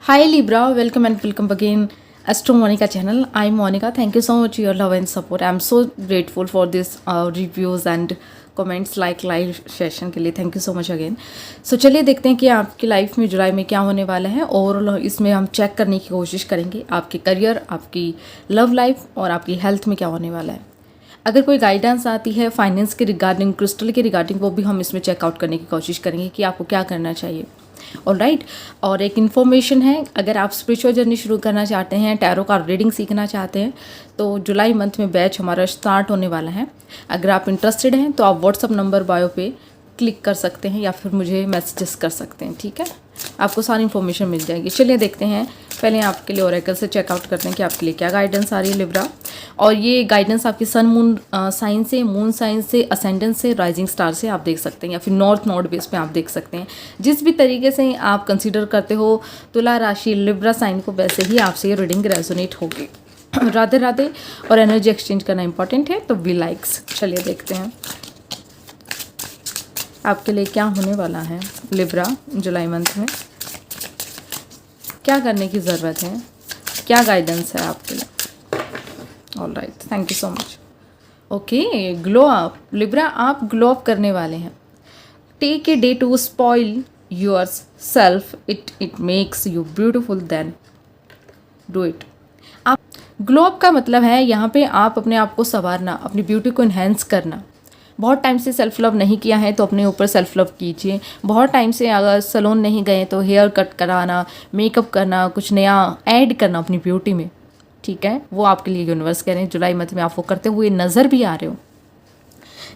Hi Libra, welcome and welcome again Astro Monica channel. I'm Monica. Thank you so much for your love and support. I'm so grateful for this reviews and comments live session के लिए. Thank you so much again. So चलिए देखते हैं कि आपकी life में जुलाई में क्या होने वाला है. ओवरऑल इसमें हम चेक करने की कोशिश करेंगे आपके करियर, आपकी लव लाइफ और आपकी हेल्थ में क्या होने वाला है. अगर कोई गाइडेंस आती है फाइनेंस के रिगार्डिंग, क्रिस्टल के रिगार्डिंग, वो भी हम इसमें चेकआउट करने की कोशिश करेंगे कि आपको क्या करना चाहिए. ऑलराइट. और एक इन्फॉर्मेशन है, अगर आप स्पिरिचुअल जर्नी शुरू करना चाहते हैं, टैरो का रीडिंग सीखना चाहते हैं, तो जुलाई मंथ में बैच हमारा स्टार्ट होने वाला है. अगर आप इंटरेस्टेड हैं तो आप व्हाट्सअप नंबर बायो पे क्लिक कर सकते हैं या फिर मुझे मैसेजेस कर सकते हैं. ठीक है, आपको सारी इन्फॉर्मेशन मिल जाएगी. चलिए देखते हैं. पहले आपके लिए ओरेकल से चेकआउट करते हैं कि आपके लिए क्या गाइडेंस आ रही है लिब्रा. और ये गाइडेंस आपकी सन मून साइन से, मून साइन से, असेंडेंट से, राइजिंग स्टार से आप देख सकते हैं या फिर नॉर्थ नोड बेस पे आप देख सकते हैं. जिस भी तरीके से आप कंसीडर करते हो तुला राशि लिब्रा साइन को, वैसे ही आपसे ये रीडिंग रेजोनेट होगी. राधे राधे. और एनर्जी एक्सचेंज करना इंपॉर्टेंट है, तो वी लाइक्स. चलिए देखते हैं आपके लिए क्या होने वाला है लिब्रा जुलाई मंथ में. क्या करने की ज़रूरत है, क्या गाइडेंस है आपके लिए. Alright, thank you so much. Okay, glow up Libra, आप ग्लो अप करने वाले हैं. Take a day to spoil yourself, it makes you beautiful, then do it. आप ग्लो अप का मतलब है यहाँ पे आप अपने आप को संवारना, अपनी ब्यूटी को इन्हेंस करना. बहुत टाइम से सेल्फ लव नहीं किया है तो अपने ऊपर सेल्फ लव कीजिए. बहुत टाइम से अगर सैलून नहीं गए तो हेयर कट कराना, मेकअप करना, कुछ नया ऐड करना अपनी ब्यूटी में. ठीक है, वो आपके लिए यूनिवर्स कह रहे हैं. जुलाई मंथ में आप वो करते हुए नज़र भी आ रहे हो,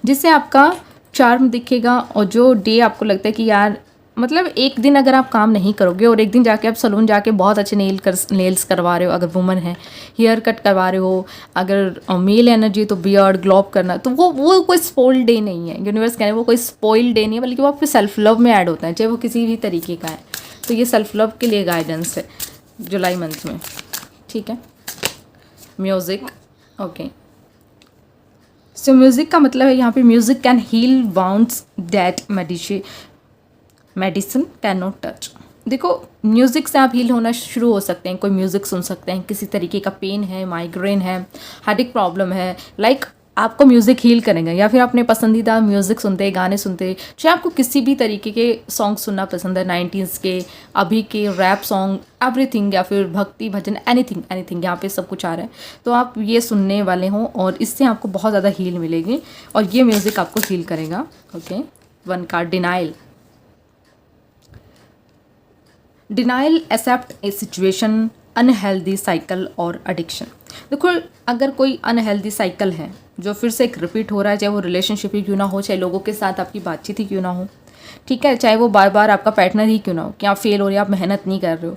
जिससे आपका चार्म दिखेगा. और जो डे आपको लगता है कि यार, मतलब एक दिन अगर आप काम नहीं करोगे और एक दिन जाके आप सैलून जाके बहुत अच्छे नेल्स करवा रहे हो, अगर वुमन है हेयर कट करवा रहे हो, अगर मेल एनर्जी तो बियर्ड ग्लोब करना, तो वो कोई स्पॉइल डे नहीं है. यूनिवर्स कह रहे हैं वो कोई स्पॉइल डे नहीं है, बल्कि वो आपके सेल्फ लव में ऐड होता है, चाहे वो किसी भी तरीके का है. तो ये सेल्फ लव के लिए गाइडेंस है जुलाई मंथ में. ठीक है. म्यूज़िक. ओके, सो म्यूज़िक का मतलब है यहाँ पे music can heal wounds that medicine cannot touch. देखो, म्यूज़िक से आप हील होना शुरू हो सकते हैं. कोई म्यूज़िक सुन सकते हैं, किसी तरीके का पेन है, माइग्रेन है, हार्ट प्रॉब्लम है, लाइक आपको म्यूज़िक हील करेंगे. या फिर अपने पसंदीदा म्यूज़िक सुनते, गाने सुनते, चाहे आपको किसी भी तरीके के सॉन्ग सुनना पसंद है, 90s के, अभी के रैप सॉन्ग, एवरीथिंग, या फिर भक्ति भजन, एनीथिंग एनीथिंग, यहाँ पे सब कुछ आ रहा है. तो आप ये सुनने वाले हों और इससे आपको बहुत ज़्यादा हील मिलेगी और ये म्यूज़िक आपको हील करेगा. Okay. 1 card denial. Denial accept a situation, unhealthy cycle और एडिक्शन. देखो, अगर कोई अनहेल्दी साइकिल है जो फिर से एक रिपीट हो रहा है, चाहे वो रिलेशनशिप ही क्यों ना हो, चाहे लोगों के साथ आपकी बातचीत ही क्यों ना हो, ठीक है, चाहे वो बार बार आपका पार्टनर ही क्यों ना हो, कि आप फेल हो रहे हो, आप मेहनत नहीं कर रहे हो.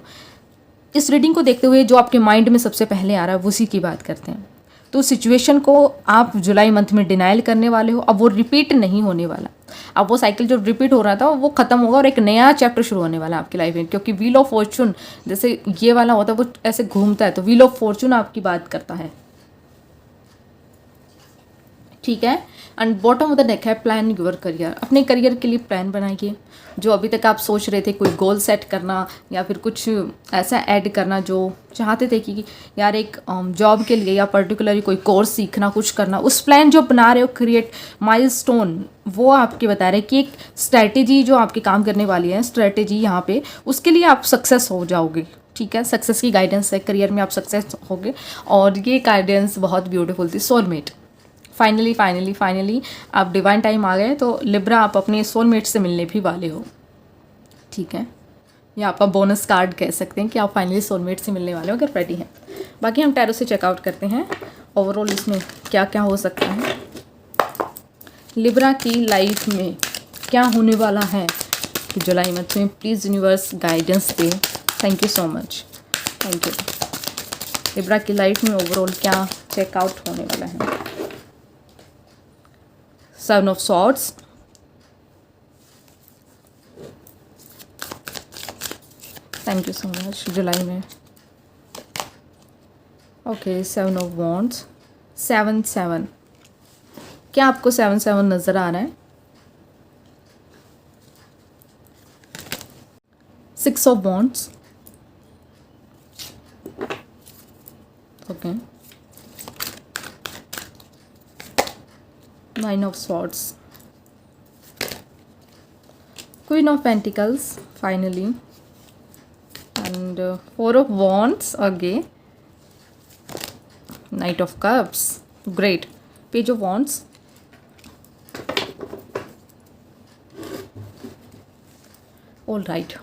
इस रीडिंग को देखते हुए जो आपके माइंड में सबसे पहले आ रहा है उसी की बात करते हैं. तो सिचुएशन को आप जुलाई मंथ में डिनाइल करने वाले हो. अब वो रिपीट नहीं होने वाला. अब वो साइकिल जो रिपीट हो रहा था वो खत्म होगा और एक नया चैप्टर शुरू होने वाला है आपकी लाइफ में. क्योंकि व्हील ऑफ फॉर्चून जैसे ये वाला होता है, वो ऐसे घूमता है, तो व्हील ऑफ फॉर्चून आपकी बात करता है. ठीक है. And bottom of the deck है प्लान योर करियर. अपने करियर के लिए प्लान बनाइए. जो अभी तक आप सोच रहे थे, कोई गोल सेट करना या फिर कुछ ऐसा ऐड करना जो चाहते थे कि यार एक जॉब के लिए या पर्टिकुलरली कोई कोर्स सीखना, कुछ करना, उस प्लान जो बना रहे हो, क्रिएट माइलस्टोन, वो आपके बता रहे हैं कि एक स्ट्रैटेजी जो आपके काम करने वाली है, स्ट्रैटेजी यहाँ पे, उसके लिए आप सक्सेस हो जाओगे. ठीक है, सक्सेस की गाइडेंस है, करियर में आप सक्सेस होगे. और ये गाइडेंस बहुत ब्यूटीफुल थी. सोलमेट. फाइनली फाइनली फाइनली आप डिवाइन टाइम आ गए. तो लिब्रा, आप अपने सोलमेट से मिलने भी वाले हो. ठीक है, या आप बोनस कार्ड कह सकते हैं कि आप फाइनली सोलमेट से मिलने वाले हो अगर रेडी हैं. बाकी हम टैरो से चेकआउट करते हैं ओवरऑल इसमें क्या क्या हो सकता है. लिब्रा की लाइफ में क्या होने वाला है जुलाई मंथ में. प्लीज़ यूनिवर्स गाइडेंस दे. Thank you so much. Thank you. Libra की लाइफ में ओवरऑल क्या चेकआउट होने वाला है. 7 of Swords. Thank you so much. जुलाई में ओके. 7 of Wands. 7 क्या आपको 7 नज़र आ रहा है. 6 of Wands. Okay, 9 of swords, queen of pentacles finally, and 4 of wands again, night of cups, great, page of wands, all right.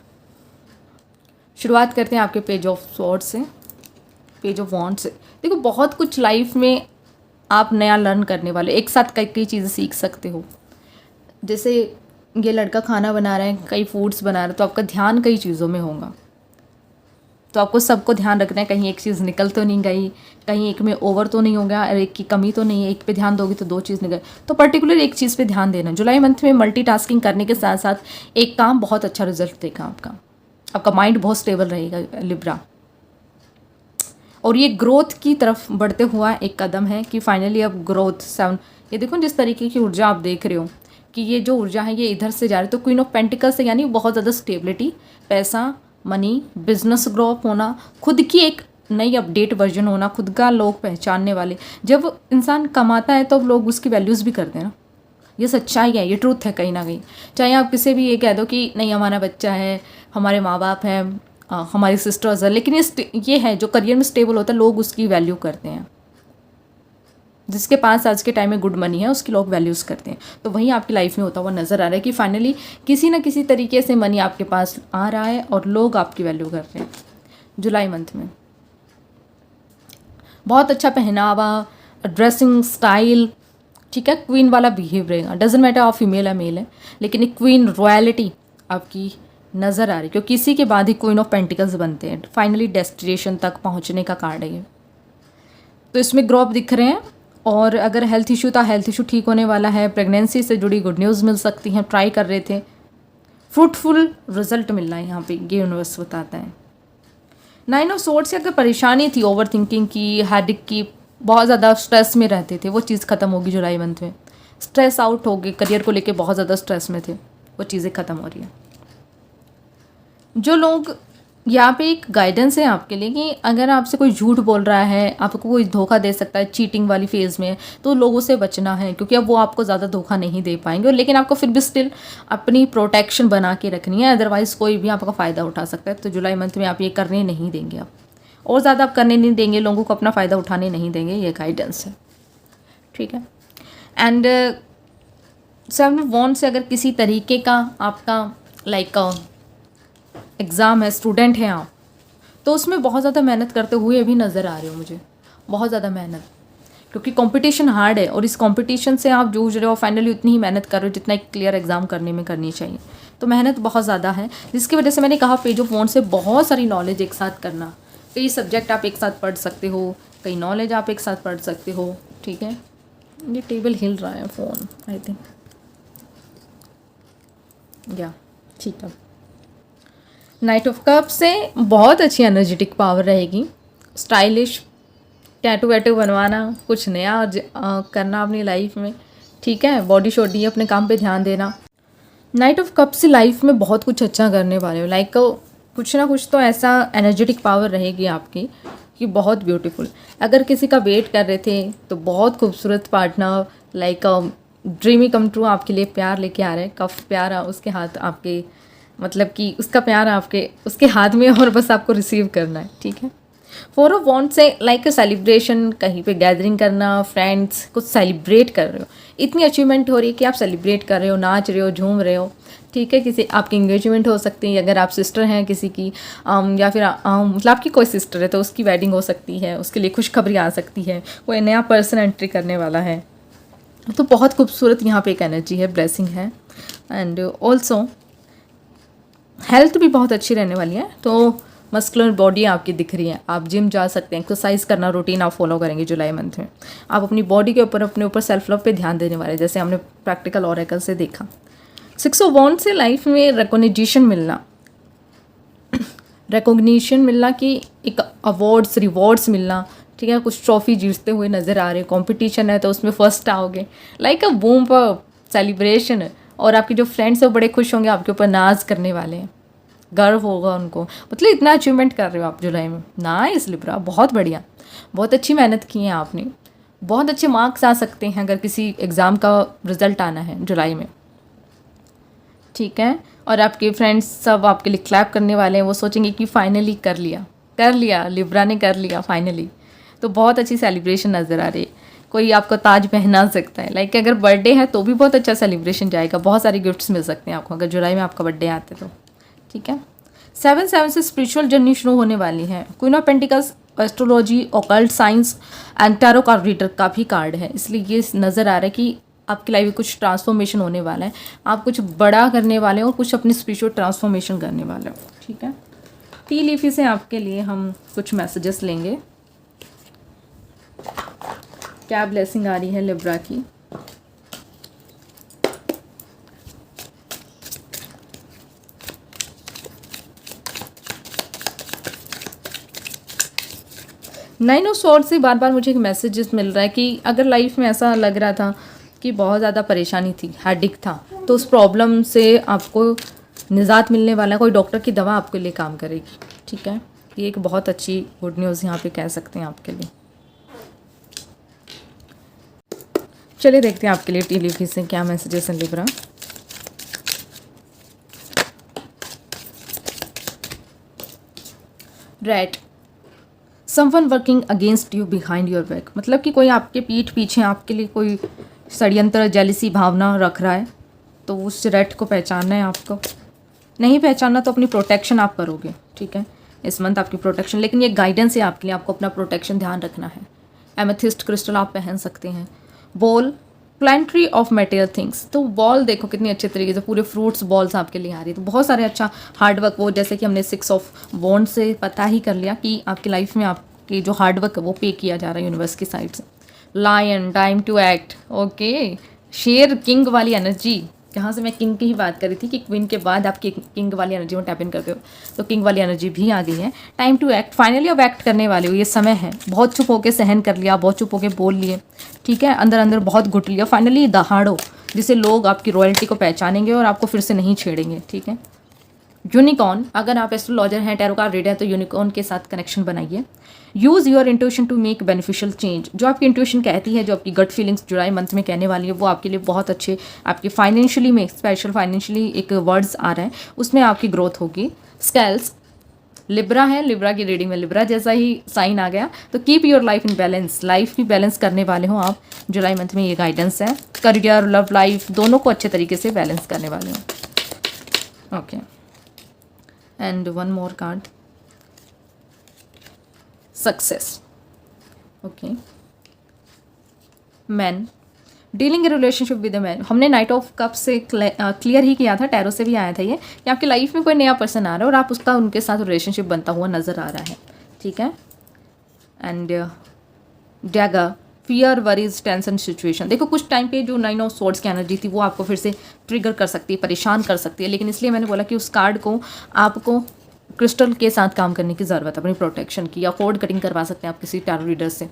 शुरुआत करते हैं आपके पेज ऑफ स्वॉर्ड से, पेज ऑफ वॉन्ड से। देखो बहुत कुछ लाइफ में आप नया लर्न करने वाले, एक साथ कई कई चीज़ें सीख सकते हो। जैसे ये लड़का खाना बना रहा है, कई फूड्स बना रहा है, तो आपका ध्यान कई चीज़ों में होगा, तो आपको सबको ध्यान रखना है, कहीं एक चीज़ निकल तो नहीं गई, कहीं एक में ओवर तो नहीं हो गया, और एक की कमी तो नहीं है, एक पे ध्यान दोगे तो 2 चीज़ निकल, तो पर्टिकुलर एक चीज़ पे ध्यान देना। जुलाई मंथ में मल्टीटास्किंग करने के साथ साथ एक काम बहुत अच्छा रिजल्ट देगा आपका माइंड बहुत स्टेबल रहेगा लिब्रा, और ये ग्रोथ की तरफ बढ़ते हुआ एक कदम है कि फाइनली अब ग्रोथ 7, ये देखो जिस तरीके की ऊर्जा आप देख रहे हो कि ये जो ऊर्जा है ये इधर से जा रही है, तो क्वीन ऑफ पेंटिकल से यानी बहुत ज़्यादा स्टेबिलिटी, पैसा, मनी, बिजनेस ग्रो अप होना, खुद की एक नई अपडेट वर्जन होना, खुद का लोग पहचानने वाले। जब इंसान कमाता है तो लोग उसकी वैल्यूज़ भी करते हैं ना, ये सच्चाई है, ये ट्रूथ है कहीं ना कहीं। चाहे आप किसी भी ये कह दो कि नहीं हमारा बच्चा है, हमारे माँ बाप हैं, हमारी सिस्टर्स है, लेकिन ये है जो करियर में स्टेबल होता है, लोग उसकी वैल्यू करते हैं। जिसके पास आज के टाइम में गुड मनी है उसकी लोग वैल्यूज़ करते हैं। तो वहीं आपकी लाइफ में होता हुआ नज़र आ रहा है कि फाइनली किसी ना किसी तरीके से मनी आपके पास आ रहा है और लोग आपकी वैल्यू कर रहे हैं। जुलाई मंथ में बहुत अच्छा पहनावा, ड्रेसिंग स्टाइल, ठीक है, क्वीन वाला बिहेव रहेगा, डजेंट मैटर आप फीमेल है मेल है, लेकिन एक क्वीन रॉयलिटी आपकी नज़र आ रही, क्योंकि इसी के बाद ही क्वीन ऑफ पेंटिकल्स बनते हैं। फाइनली डेस्टिनेशन तक पहुंचने का कार्ड है ये, तो इसमें ग्रो अप दिख रहे हैं। और अगर हेल्थ इशू था, हेल्थ इशू ठीक होने वाला है, प्रेगनेंसी से जुड़ी गुड न्यूज़ मिल सकती हैं, ट्राई कर रहे थे, फ्रूटफुल रिजल्ट मिल रहा है यहाँ पे, ये यूनिवर्स बताता है। 9 ऑफ स्वॉर्ड्स से अगर परेशानी थी ओवर थिंकिंग की, हेडेक की, बहुत ज़्यादा स्ट्रेस में रहते थे, वो चीज़ ख़त्म होगी जुलाई मंथ में। स्ट्रेस आउट हो गए, करियर को लेके बहुत ज़्यादा स्ट्रेस में थे, वो चीज़ें ख़त्म हो रही हैं। जो लोग यहाँ पे एक गाइडेंस है आपके लिए कि अगर आपसे कोई झूठ बोल रहा है, आपको कोई धोखा दे सकता है, चीटिंग वाली फेज़ में, तो लोगों से बचना है, क्योंकि अब वो आपको ज़्यादा धोखा नहीं दे पाएंगे। लेकिन आपको फिर भी स्टिल अपनी प्रोटेक्शन बना के रखनी है, अदरवाइज़ कोई भी आपका फ़ायदा उठा सकता है। तो जुलाई मंथ में आप ये करने नहीं देंगे, आप और ज़्यादा आप करने नहीं देंगे, लोगों को अपना फ़ायदा उठाने नहीं देंगे, ये गाइडेंस है, ठीक है। एंड 7 वॉन्ड से अगर किसी तरीके का आपका लाइक एग्ज़ाम है, स्टूडेंट हैं आप, तो उसमें बहुत ज़्यादा मेहनत करते हुए भी नज़र आ रहे हो मुझे, बहुत ज़्यादा मेहनत, क्योंकि कंपटीशन हार्ड है और इस कंपटीशन से आप जूझ रहे हो, फाइनली उतनी ही मेहनत कर रहे हो जितना एक क्लियर एग्ज़ाम करने में करनी चाहिए। तो मेहनत बहुत ज़्यादा है, जिसकी वजह से मैंने कहा पेज ऑफ वॉन्ड से बहुत सारी नॉलेज एक साथ करना, कई सब्जेक्ट आप एक साथ पढ़ सकते हो, कई नॉलेज आप एक साथ पढ़ सकते हो, ठीक है। ये टेबल हिल रहा है फ़ोन, आई थिंक, या ठीक है। नाइट ऑफ कप से बहुत अच्छी एनर्जेटिक पावर रहेगी, स्टाइलिश, टैटू वैटू बनवाना, कुछ नया करना अपनी लाइफ में, ठीक है, बॉडी शॉडी अपने काम पे ध्यान देना। नाइट ऑफ कप से लाइफ में बहुत कुछ अच्छा करने वाले हो, लाइक कुछ ना कुछ तो ऐसा एनर्जेटिक पावर रहेगी आपकी कि बहुत ब्यूटीफुल। अगर किसी का वेट कर रहे थे तो बहुत खूबसूरत partner, like dreamy come true आपके लिए प्यार लेके आ रहे हैं, कफ प्यार उसके हाथ आपके, मतलब कि उसका प्यार आपके उसके हाथ में, और बस आपको रिसीव करना है, ठीक है। 4 ऑफ वॉन्ड से लाइक सेलिब्रेशन, कहीं पे गैदरिंग करना, फ्रेंड्स कुछ सेलिब्रेट कर रहे हो, इतनी अचीवमेंट हो रही है कि आप सेलिब्रेट कर रहे हो, नाच रहे हो, झूम रहे हो, ठीक है। किसी आपकी इंगेजमेंट हो सकती है, अगर आप सिस्टर हैं किसी की, या फिर मतलब आपकी कोई सिस्टर है तो उसकी वेडिंग हो सकती है, उसके लिए खुशखबरी आ सकती है, कोई नया पर्सन एंट्री करने वाला है। तो बहुत खूबसूरत यहाँ पे एक एनर्जी है, ब्लेसिंग है। एंड ऑल्सो हेल्थ भी बहुत अच्छी रहने वाली है, तो मस्कुलर बॉडी आपकी दिख रही है, आप जिम जा सकते हैं, एक्सरसाइज करना रूटीन आप फॉलो करेंगे जुलाई मंथ में। आप अपनी बॉडी के ऊपर, अपने ऊपर सेल्फ लव पे ध्यान देने वाले, जैसे हमने प्रैक्टिकल ऑरेकल से देखा। 6 ऑफ वॉन्ड से लाइफ में रिकॉग्निशन मिलना, रिकॉग्निशन मिलना कि एक अवार्ड्स रिवॉर्ड्स मिलना, ठीक है, कुछ ट्रॉफी जीतते हुए नज़र आ रहे हैं, कॉम्पिटिशन है तो उसमें फर्स्ट आओगे, लाइक अ बूम पर सेलिब्रेशन। और आपके जो फ्रेंड्स हैं वो बड़े खुश होंगे, आपके ऊपर नाज करने वाले हैं, गर्व होगा उनको, मतलब इतना अचीवमेंट कर रहे हो आप जुलाई में। नाइस लिब्रा, बहुत बढ़िया, बहुत अच्छी मेहनत की है आपने, बहुत अच्छे मार्क्स आ सकते हैं अगर किसी एग्ज़ाम का रिजल्ट आना है जुलाई में, ठीक है। और आपके फ्रेंड्स सब आपके लिए क्लैप करने वाले हैं, वो सोचेंगे कि फाइनली कर लिया लिब्रा ने कर लिया फाइनली। तो बहुत अच्छी सेलिब्रेशन नज़र आ रही है। कोई आपको ताज पहना सकता है, लाइक अगर बर्थडे है तो भी बहुत अच्छा सेलिब्रेशन जाएगा, बहुत सारे गिफ्ट्स मिल सकते हैं आपको अगर जुलाई में आपका बर्थडे आते तो, ठीक है। 7/7 से स्पिरिचुअल जर्नी शुरू होने वाली है। Queen of pentacles astrology, occult science and tarot card reader का भी कार्ड है, इसलिए ये नज़र आ रहा है कि आपकी लाइफ में कुछ ट्रांसफॉर्मेशन होने वाला है, आप कुछ बड़ा करने वाले हो और कुछ अपनी स्पिरिचुअल ट्रांसफॉर्मेशन करने वाले हो, ठीक है। टी लीफी से आपके लिए हम कुछ मैसेजेस लेंगे, क्या ब्लेसिंग आ रही है लिब्रा की। नाइन ऑफ स्वॉर्ड्स से बार बार मुझे एक मैसेजेस मिल रहा है कि अगर लाइफ में ऐसा लग रहा था कि बहुत ज़्यादा परेशानी थी, हेडेक था, तो उस प्रॉब्लम से आपको निजात मिलने वाला है, कोई डॉक्टर की दवा आपके लिए काम करेगी, ठीक है। ये एक बहुत अच्छी गुड न्यूज़ यहाँ पे कह सकते हैं आपके लिए। चलिए देखते हैं आपके लिए टी लीफी से क्या मैसेजेस हैं Libra. Red, someone working against you behind your back, मतलब कि कोई आपके पीठ पीछे आपके लिए कोई षड्यंत्र जेलिसी भावना रख रहा है, तो उस रेड को पहचानना है आपको। नहीं पहचानना तो अपनी प्रोटेक्शन आप करोगे, ठीक है। इस मंथ आपकी प्रोटेक्शन, लेकिन ये गाइडेंस है आपके लिए, आपको अपना प्रोटेक्शन ध्यान रखना है। एमेथिस्ट क्रिस्टल आप पहन सकते हैं। बॉल, प्लांट्री ऑफ मटेरियल थिंग्स, तो बॉल देखो कितनी अच्छे तरीके से पूरे फ्रूट्स बॉल्स आपके लिए आ रही है, तो बहुत सारे अच्छा हार्डवर्क, वो जैसे कि हमने 6 ऑफ वॉन्ड से पता ही कर लिया कि आपकी लाइफ में आपकी जो हार्डवर्क है वो पे किया जा रहा है यूनिवर्स की साइड से। Lion, time to act, okay. शेर, किंग वाली एनर्जी, यहाँ से मैं किंग की ही बात कर रही थी कि क्वीन के बाद आप किंग वाली एनर्जी में टैप इन करते हो, तो किंग वाली एनर्जी भी आ गई है। टाइम टू एक्ट, फाइनली अब एक्ट करने वाले हो, ये समय है। बहुत चुप होकर सहन कर लिया, बहुत चुप होकर बोल लिए, ठीक है, अंदर अंदर बहुत घुट लिया, फाइनली दहाड़ो, जिससे लोग आपकी रॉयल्टी को पहचानेंगे और आपको फिर से नहीं छेड़ेंगे, ठीक है। यूनिकॉर्न, अगर आप एस्ट्रोलॉजर हैं, टैरो कार्ड रीडर हैं, तो यूनिकॉर्न के साथ कनेक्शन बनाइए। Use your intuition to make beneficial change, जो आपकी इंट्यूशन कहती है, जो आपकी गट फीलिंग्स जुलाई मंथ में कहने वाली है, वो आपके लिए बहुत अच्छे, आपके फाइनेंशियली में स्पेशल फाइनेंशियली एक वर्ड्स आ रहे हैं, उसमें आपकी ग्रोथ होगी। स्केल्स, लिब्रा है, लिब्रा की रीडिंग में लिब्रा जैसा ही साइन आ गया, तो keep your life in balance, life की बैलेंस करने वाले हो आप जुलाई मंथ में, ये गाइडेंस है। करियर, लव लाइफ दोनों को अच्छे तरीके से बैलेंस करने वाले हो, okay. And one more card, success, okay. Man, dealing A relationship with a man, हमने नाइट ऑफ कप से क्लियर ही किया था, टैरो से भी आया था ये, कि आपकी लाइफ में कोई नया पर्सन आ रहा है और आप उसका उनके साथ रिलेशनशिप बनता हुआ नज़र आ रहा है, ठीक है। And dagger, fear, worries, tension situation, देखो कुछ टाइम पे जो 9 ऑफ स्वॉर्ड्स की एनर्जी थी वो आपको फिर से ट्रिगर कर सकती है, परेशान कर सकती है, लेकिन इसलिए मैंने बोला कि उस कार्ड को आपको क्रिस्टल के साथ काम करने की ज़रूरत है अपनी प्रोटेक्शन की, या कोड कटिंग करवा सकते हैं आप किसी टैरो रीडर से।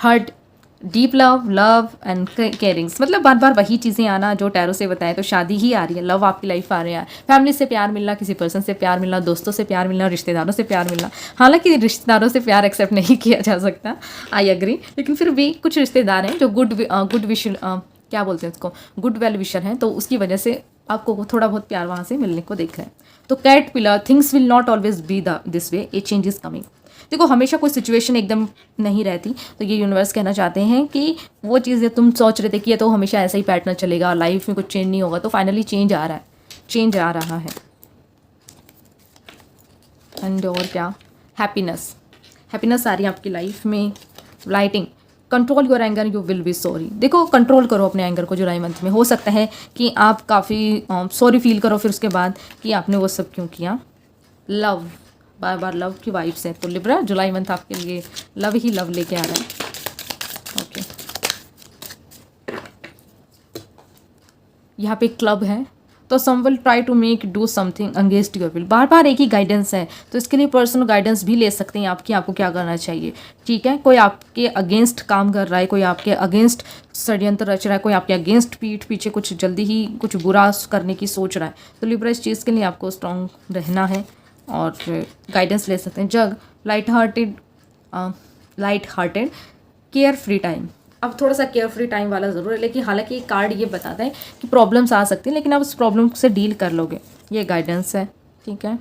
हर्ट, डीप लव एंड केयरिंग्स, मतलब बार बार वही चीज़ें आना जो टैरो से बताएं, तो शादी ही आ रही है, लव आपकी लाइफ आ रही है, फैमिली से प्यार मिलना, किसी पर्सन से प्यार मिलना, दोस्तों से प्यार मिलना, रिश्तेदारों से प्यार मिलना। हालांकि रिश्तेदारों से प्यार एक्सेप्ट नहीं किया जा सकता, आई एग्री, लेकिन फिर भी कुछ रिश्तेदार हैं जो गुड विश क्या बोलते हैं उसको, गुड वेल विशर हैं, तो उसकी वजह से आपको थोड़ा बहुत प्यार वहाँ से मिलने को देख रहे हैं। तो caterpillar, things will not always be this way, a change is coming, देखो हमेशा कोई सिचुएशन एकदम नहीं रहती, तो ये यूनिवर्स कहना चाहते हैं कि वो चीज़ें तुम सोच रहे थे कि ये तो हमेशा ऐसा ही पैटर्न चलेगा, लाइफ में कुछ चेंज नहीं होगा, तो फाइनली चेंज आ रहा है, चेंज आ रहा है। एंड और क्या, हैप्पीनेस, हैप्पीनेस आ रही है आपकी लाइफ में। Lighting, control your anger, you will be sorry, देखो कंट्रोल करो अपने एंगर को जुलाई मंथ में, हो सकता है कि आप काफ़ी सॉरी फील करो फिर उसके बाद कि आपने वो सब क्यों किया। लव, बार बार लव की वाइब्स है, तो लिब्रा जुलाई मंथ आपके लिए लव ही लव लेके आ रहा है, ओके। यहाँ पे क्लब है, तो some will try to make do something against your will, बार बार एक ही गाइडेंस है, तो इसके लिए पर्सनल गाइडेंस भी ले सकते हैं आपकी, आपको क्या करना चाहिए, ठीक है। कोई आपके अगेंस्ट काम कर रहा है, कोई आपके अगेंस्ट षड्यंत्र रच रहा है, कोई आपके अगेंस्ट पीठ पीछे कुछ जल्दी ही कुछ बुरा करने की सोच रहा है, तो लिब्रा इस चीज़ के लिए आपको स्ट्रांग रहना है, और गाइडेंस ले सकते हैं। Jug, light hearted care free time. अब थोड़ा सा केयर फ्री टाइम वाला ज़रूर है, लेकिन हालांकि ये कार्ड ये बताता है कि प्रॉब्लम्स आ सकती हैं, लेकिन आप उस प्रॉब्लम से डील कर लोगे, ये गाइडेंस है। ठीक है,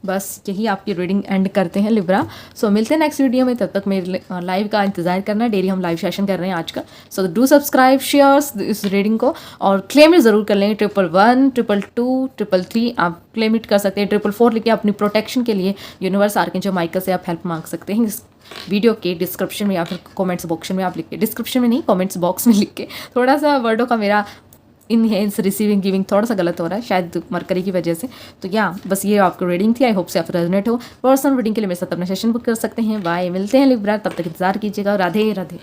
बस यही आपकी रीडिंग एंड करते हैं लिब्रा। सो मिलते हैं नेक्स्ट वीडियो में, तब तक मेरे लाइव का इंतजार करना। डेली हम लाइव सेशन कर रहे हैं आजकल। सो डू सब्सक्राइब, शेयर इस रीडिंग को, और क्लेम इट ज़रूर कर लेंगे। 111, 222, 333 आप क्लेम इट कर सकते हैं। 444 लिख के अपनी प्रोटेक्शन के लिए यूनिवर्स आर्कएंजल माइकल से आप हेल्प मांग सकते हैं। इस वीडियो के डिस्क्रिप्शन में या फिर कमेंट्स बॉक्स में आप लिख के, डिस्क्रिप्शन में नहीं, कमेंट्स बॉक्स में लिख के। थोड़ा सा वर्डों का मेरा इनहेंस रिसीविंग गिविंग थोड़ा सा गलत हो रहा है, शायद मरकरी की वजह से। तो या बस ये आपकी रीडिंग थी। आई होप से आप रेजोनेट हो। पर्सनल रीडिंग के लिए मेरे साथ अपना सेशन बुक कर सकते हैं। बाय, मिलते हैं लिब्रा, तब तक इंतजार कीजिएगा। राधे राधे।